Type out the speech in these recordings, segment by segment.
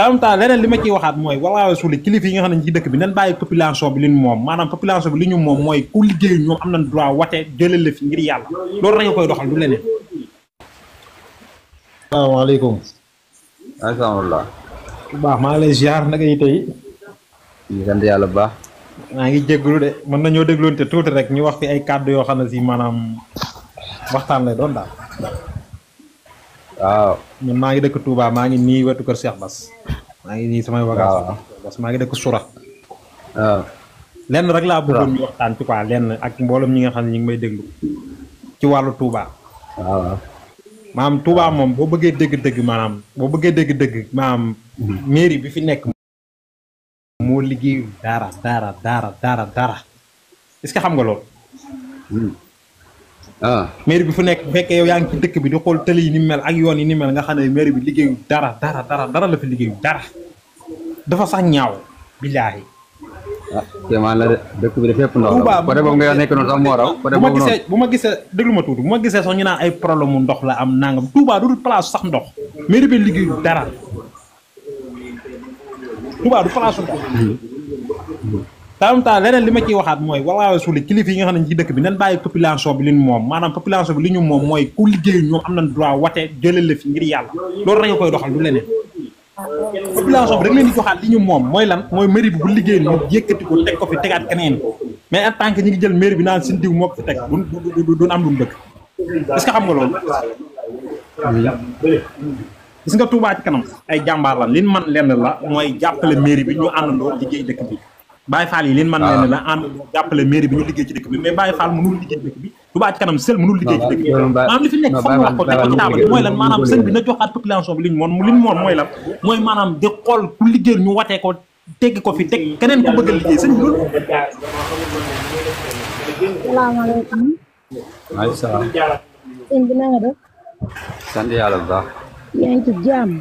tam ta leneen li ma ciy waxaat mooy walaa suuli kilifa yi nga xam ne ci dëkk bi nañ bàyyi population bi li ñu moom maanaam population bi li ñu moom mooy ku liggéey ñoom am nañ droit wate jëlal la fi ngir yàlla loolu rek nga koy doxal du leneen. salaamaaleykum. alhamdulilah. bu baax maa ngi lay ziar naka yi tey. ñu sant yàlla bu baax. maa ngi jégalu de mën nañoo dégloonte tuuti rek ñu wax fi ay kàddu yoo xam ne si maanaam waxtaan lay doon daal. waaw. ñun maa ngi dëkk Touba maa ngi nii wetu kër Cheikh Bass. maa ngi nii samay vacances. Bass maa ngi dëkk Soura. waaw. lenn rek laa bëggoon ñu waxtaan ci quoi lenn ak mboolem ñi nga xam ne ñu ngi may déglu ci wàllu Touba. waaw. maanaam Touba moom boo bëggee dégg-dégg maanaam boo bëggee dégg-dégg maanaam mairie bi fi nekk moo liggéeyu dara est-ce que xam nga loolu. mairie bi fu nekk bu fekkee yow yaa ngi ci dëkk bi di xool tëli yi ni mel ak yoon yi ni mel nga xam ne mairie bi liggéeyu dara la fi liggéeyu dara dafa sax ñaaw billaahi. kéemaan la de dëkk bi de fépp ndox la côté boobu nga nekk noonu sax moo raw côté boobu noonu bu ma gisee déglu ma tuuti bu ma gisee sax ñu naan ay problème mu ndox la am nangam Touba du place sax ndox mairie bi liggéeyu dara Touba du place ndox. tam leneen li ma ciy waxaat mooy walaa suuli kilifa yi nga xam ne ci dëkk bi nañ bàyyi population bi li ñu moom maanaam population bi li ñu moom mooy ku liggéey ñoom am nañ droit wate jëlal la fi ngir yàlla loolu rek nga koy doxal du leneen. population bi rek leen di joxaat li ñu moom mooy lan mooy mairie bi bu liggéey ñu yëkkati ko teg ko fi tegaat keneen mais en tant que ñi ngi jël mairie bi naan seen diw moo ko fi teg du am lu mu bëgg est-ce que xam nga loolu. gis nga Touba ci kanam ay jàmbaar lan liñ man lenn la mooy jàppale mairie bi ñu àndandoo liggéey dëkk bi Baye Fall yi liñ man lenn la àndandoo jàppale mairie bi ñu liggéey ci dëkk bi mais Baye Fall mënul liggéey ci dëkk bi Touba ci kanam seul mënul liggéey ci dëkk bi maanaam li fi nekk foog wax ko teg ko ci taabal mooy lan maanaam sëñ bi na joxaat population bi liñ moon mooy lan mooy maanaam di xool ku liggéey ñu watee ko tegg ko fi teg keneen ko bëgg a liggéey sëñ bi loolu. salaamaaleykum. maaleykum salaam. sëñ bi na nga def. sant yàlla bu baax. yaa ngi ci jàmm.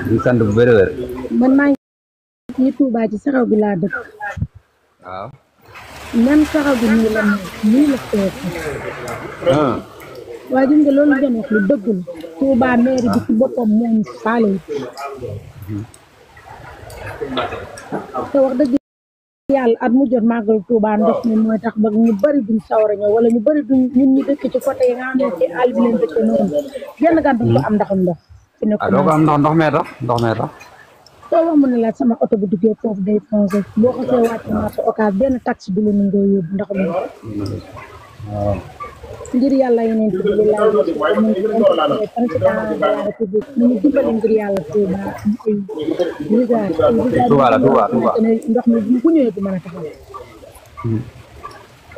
di sant bu bëri wér. man maa ngi ci Touba ci saxaw bi laa dëkk. waaw. même saxaw bi nii la fees. waaye gis nga loolu ngeen wax lu dëgg la. Touba mairie bi ci boppam moo ñu faale te wax dëgg yàlla at mu jot màggal Touba ndox mi mooy tax ba ñu bëri duñ sawar a ñëw wala ñu bëri duñ ñun ñu dëkk ci côté yi nga xam ne ci àll bi leen dëkkee noonu genn gan duñ ko am ndaxum ndox. fi ne doo ko am ndox mee tax soo wax mu ne la sama oto bu duggee foofu day foncé boo ko see wàcc marché Ocass benn taxi du la nangoo yóbbu ndax mi ngir yàlla yeneen bi li laay président de la république ñu dimbali ngir yàlla Touba ay ndox mi bu ñëwee du mën a taxaw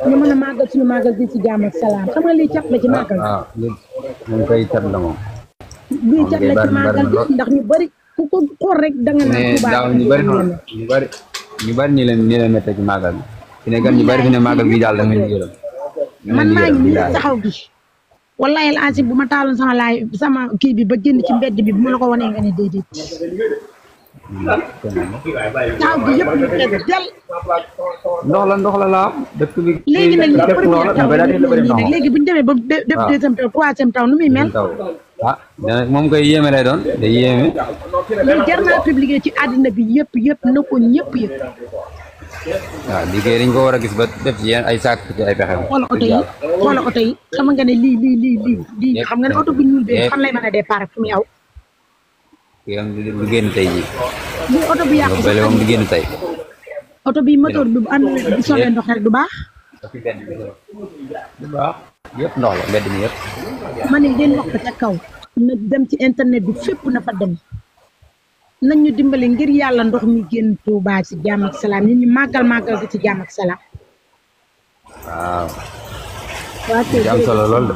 ñu mën a màggal suñu màggal bi ci jàmm ak salaam xam nga lii cat la ci màggal ñu koy cat la moom lii cat la ci màggal bi ndax ñu bëri ku ko xool rek da nga naan Touba ñu bëri ñi leen mette ci màggal bi fi ne gan ñu bëri fi ne màggal bi daal da nga leen yërëm man maa ngi nii taxaw gi wallahi al azim bu ma taaloon sama kii bi ba génn ci mbedd bi bu ma la ko wanee nga ne déedéet taxaw gi yëpp ñu teg del ndox la laa dëkk bi léegi nag léegi bu ñu demee ba def deuxième taw troisième taw nu muy mel moom koy yéeme lay doon day yéeme loolu jar naa publier ci àddina bi yëpp na ko ñëpp yëpp waaw liggéey dañ ko war a gis ba def ci yéen ay sàkk ci ay pexe xoola oto yi xam nga ne lii xam nga ne oto bu ñuul bi fan lay mën a départ fu muy aw kii am du génn tey ji lii oto bu yàqu bële moom du génn tey oto bi moteur bi bu ànd bi solee ndox rek du baax yëpp ndox la mbedd mi yëpp ma ne ngeen wax ko ca kaw na dem ci internet bi fépp na fa dem nañ ñu dimbali ngir yàlla ndox mi génn Touba ci jàmm ak salaam nit ñi màggal gi ci jàmm ak salaam. waaw. am solo lool de.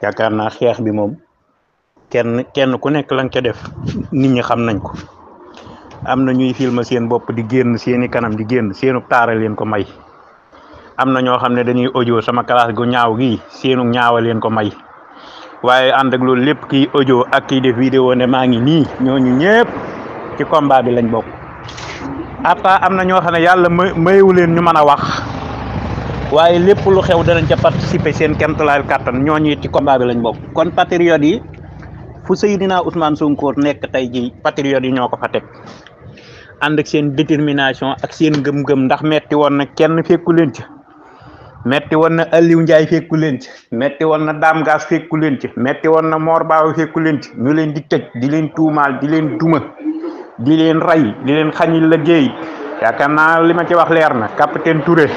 yaakaar naa xeex bi moom kenn ku nekk la nga ca def nit ñi xam nañ ko am na ñuy film seen bopp di génn seeni kanam di génn seenu taara leen ko may am na ñoo xam ne dañuy audio sama classe gu ñaaw gi seenu ñaawa leen ko may waaye ànd ak loolu lépp kiy audio ak kiy def vidéo ne maa ngi nii ñooñu ñëpp ci combat bi lañ bokk après am na ñoo xam ne yàlla mayewu leen ñu mën a wax waaye lépp lu xew danañ ca participer seen kemtalaay kàttan ñooñu ci combat bi lañ bokk kon patriote yi fu Seydina Ousmane Sonko nekk tey ji patriote yi ñoo ko fa teg ànd ak seen détermination ak seen gëm-gëm ndax metti woon na kenn fekku leen ci metti woon na Aliou Ndiaye fekku leen ci metti woon na Dame Gass fekku leen ci metti woon na Mor Baaw fekku leen ci ñu leen di tëj di leen tuumaal di leen duma di leen rey di leen xañil liggéey yaakaar naa li ma ci wax leer na capitaine Touré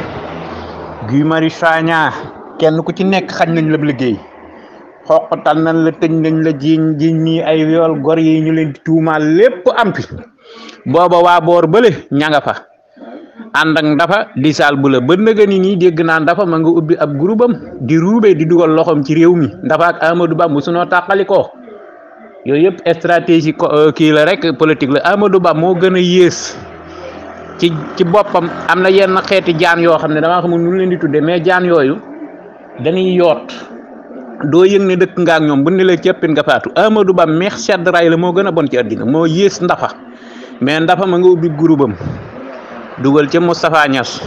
Guy Marius Sagna kenn ku ci nekk xañ nañ la liggéey xoqatal nañ la tëj nañ la jiiñ ñi ay yool gor yi ñu leen di tuumaal lépp am fi booba waa boor bële ña nga fa ànd ak Ndafa di saal bu la ba nëga ni nii dégg naa Ndafa ma nga ubbi ab groupam di ruube di dugal loxoom ci réew mi Ndafa ak Amadou Ba mu sunoo tàqalikoo yooyu yëpp stratégie kii la rek politique la Amadou Ba moo gën a yées ci boppam am na yenn xeeti jaan yoo xam ne damaa xamul nu leen di tudde mais jaan yooyu dañuy yoot doo yëg ne dëkk nga ak ñoom bu ne la cëppin nga faatu Amadou Ba meex sedd ray la moo gën a bon ci àddina moo yées Ndafa mais Ndafa ma nga ubbi groupam dugal ci Moustapha Niass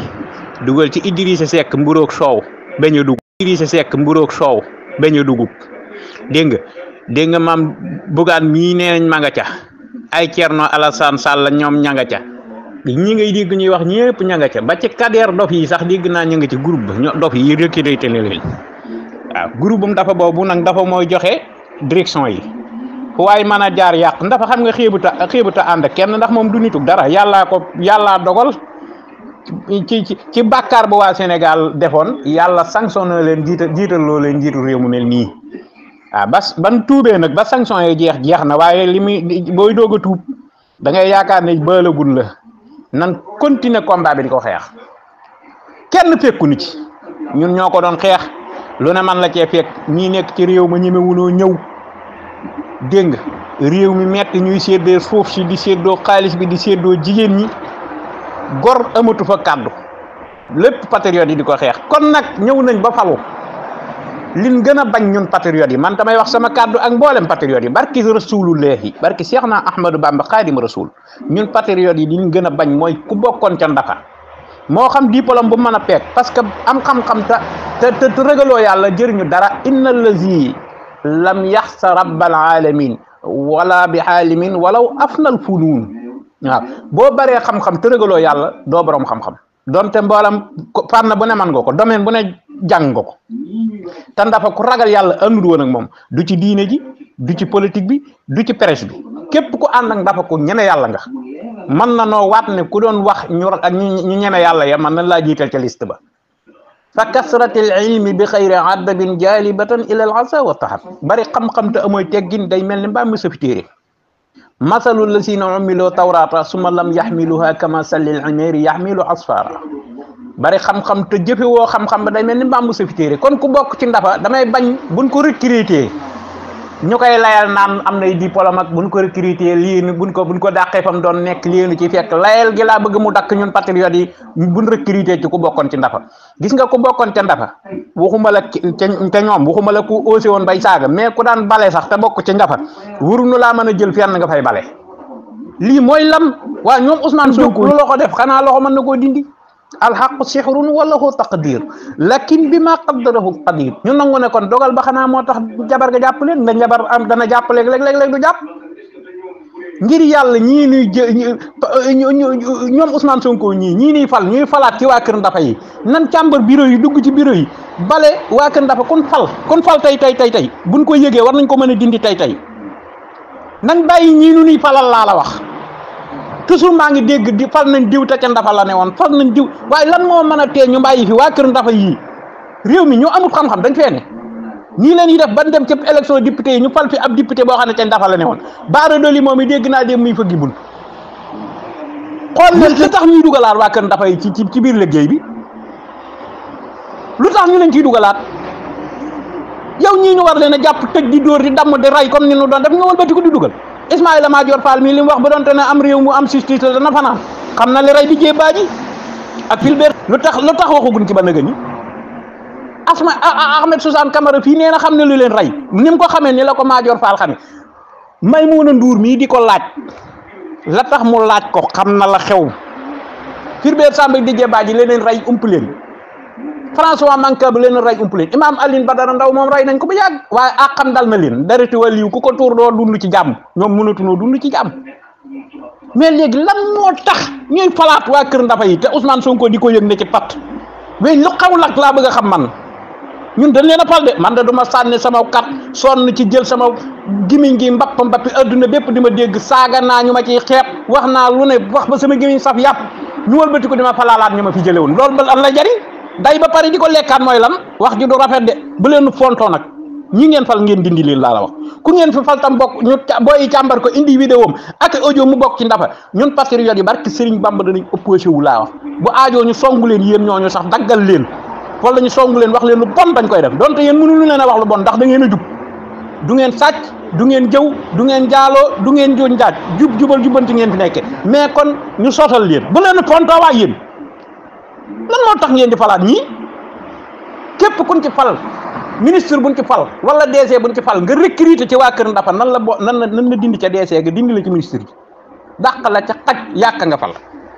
dugal ci Idrissa Seck mburoog soow bañ a dugub Idrissa Seck mburoog soow bañ a dugub dégg nga maam Bougane mii nee nañ ma nga ca ay Thierno Alassane Sall ñoom ña nga ca ñi ngay dégg ñuy wax ñëpp ña nga ca ba ci Kader dof yi sax dégg naa ña nga ci groupe ba ñoo dof yi recruté leen waaw groupe Ndafa boobu nag Ndafa mooy joxe direction yi fu waay mën a jaar yàq Ndafa xam nga xeebuta ànd kenn ndax moom du nituk dara yàllaa dogal ci bàkkaar bu waa Sénégal defoon yàlla sanctionné leen jiital loo leen jiitu réew mu mel nii waaw ban tuubee nag ba sanction yi jeex na waaye li muy booy doog a tuub da ngay yaakaar ne baalagul la nan continuer combat bi di ko xeex kenn fekku ni ci ñun ñoo ko doon xeex lu ne man la cee fekk ñii nekk ci réew ma ñemewunoo ñëw dégg nga réew mi metti ñuy séddee suuf si di séddoo xaalis bi di séddoo jigéen ñi gor amatu fa kàddu lépp patriote yi di ko xeex kon nag ñëw nañ ba falu liñ gën a bañ ñun patriote yi man damay wax sama kàddu ak mboolem patriote yi barki rasulullahi barki Seexna Ahmadou Bamba Xaadim Rasul ñun patriote yi liñ gën a bañ mooy ku bokkoon ca Ndafa moo xam diplôme bu mën a peeg parce que am xam-xam te ragaloo yàlla jëriñu dara inna allazi lam yaxsa rabbal alamin wala bi xaalimin walaw afnal funuun waaw boo baree xam-xam te ragaloo yàlla doo borom xam-xam donte mboolam fànn bu ne man nga ko domaine bu ne jàng nga ko te Ndafa ku ragal yàlla àndul woon ak moom du ci diine ji du ci politique bi du ci presse bi képp ku ànd ak Ndafa ku ñeme yàlla nga man na noo waat ne ku doon wax ñu ñeme yàlla ya man na laa jiital ca liste ba fa kasratil ilmi bi xayri adabin jalibatan ila al asa wa tahab bari xam-xam te amooy teggin day mel ni mbaa mu safi téere masalul lasina umiloo tawrata suma lam yaxmiluha kama sallil imeeri yaxmilu asfara bari xam-xam te jëfe woo xam-xam ba day mel ni mbaa mu safi téere kon ku bokk ci Ndafa damay bañ buñ ko recruter ñu koy layal naan am nay diplôme ak buñ ko recruter lii buñ ko dàqee fam doon nekk lii nu ci fekk layal gi laa bëgg mu dakk ñun patriotes yi buñ recruter ci ku bokkoon ci Ndafa gis nga ku bokkoon ca Ndafa waxuma la ca ñoom waxuma la ku osé woon bay saaga mais ku daan bale sax te bokk ci Ndafa waruñu laa mën a jël fenn nga fay bale lii mooy lam waa ñoom Ousmane Sonko lu loxo def xanaa loxo mën na koo dindi alxaqu sixrun wala hu taqdir lakin bi ma qaddarahu qadir ñu nangu ne kon dogal ba xanaa moo tax jabar ga jàpp leen nga jabar am dana jàpp léeg-léeg du jàpp ngir yàlla ñii ñoom Ousmane Sonko ñii ñuy ñuy falaat ci waa kër Ndafa yi nan càmbar bureau yi dugg ci bureau yi bale waa kër Ndafa kun fal tey buñ ko yëgee war nañ ko mën a dindi tey nañ bàyyi ñii nu ñuy falal laa la wax toujours maa ngi dégg di fal nañ diw te ca Ndafa la ne woon fal nañ diw waaye lan moo mën a tee ñu bàyyi fi waa kër Ndafa yii réew mi ñu amul xam-xam dañ fee ne ñii leen yi def ban dem ci élection député yi ñu fal fi ab député boo xam ne ca Ndafa la ne woon Bara Dolly moom i dégg naa dem muy fëggi bunt xool leen lu tax ñuy dugalaat waa kër Ndafa yi ci biir liggéey bi lu tax ñu leen ciy dugalaat yow ñii ñu war leen a jàpp tëj di dóor di damm di ray comme ni ñu doon def nga wëlbati ko di dugal Ismaïla Madior Fall mii li mu wax ba doonte ne am réew mu am justice la dana fanaan xam na li ray di Diébadji ak Fulbert lu tax waxaguñ ci ba nëgë ni Ahmed Suzanne Camara fii nee na xam ne lu leen ray ni mu ko xamee ni la ko Madior Fall xamee Maïmouna Ndour mii di ko laaj la tax mu laaj ko xam na la xew Fulbert Sambou di Diébadji leen ray ump leen François Mancabou leen ray ump leen Imam Alioune Badara Ndaw moom ray nañ ko bu yàgg waaye àqam dal na leen dereti waliyu ku ko tuur doo dund ci jàmm ñoom mënatunoo dund ci jàmm mais léegi lan moo tax ñuy falaat waa Kër Ndafa yi te Ousmane Sonko di ko yëg ne ci pat mais lu xaw lak laa bëgg a xam man ñun dañ leen a fal de man de du ma sànni sama kat sonn ci jël sama gimiñ gi mbappi adduna bépp di ma dégg saaga naa ñu ma ciy xeeb wax naa lu ne wax ba sama gimiñ saf yàpp ñu wëlbati ko di ma falaalaat ñu ma fi jële woon loolu ba lan la jariñ day ba pare di ko lekkaat mooy lan wax ji du rafet de bu leen fontoo nag ñi ngeen fal ngeen dindi leen laa la wax ku ngeen fi fal tam bokk ñu booy càmbar ko indi vidéo am ak audio mu bokk ci Ndafa ñun patriotes yi barki Serigne Bamba danañ opposé wu laa wax bu aajoo ñu songu leen yéen ñooñu sax daggal leen wala ñu songu leen wax leen lu bon dañ koy def donte yéen mënu lu leen a wax lu bon ndax da ngeen a jub du ngeen sàcc du ngeen jëw du ngeen jaaloo du ngeen joñ jaaj jubal jubanti ngeen fi nekke mais kon ñu sootal leen bu leen fontoo waa yéen lan moo tax ngeen di falaat ñii képp kuñ ci fal ministre buñ ci fal wala DC buñ ci fal nga recruter ci waa Kër Ndafa nan la dindi ca DC ga dindi la ci ministre bi dàq la ca xaj yàq nga fal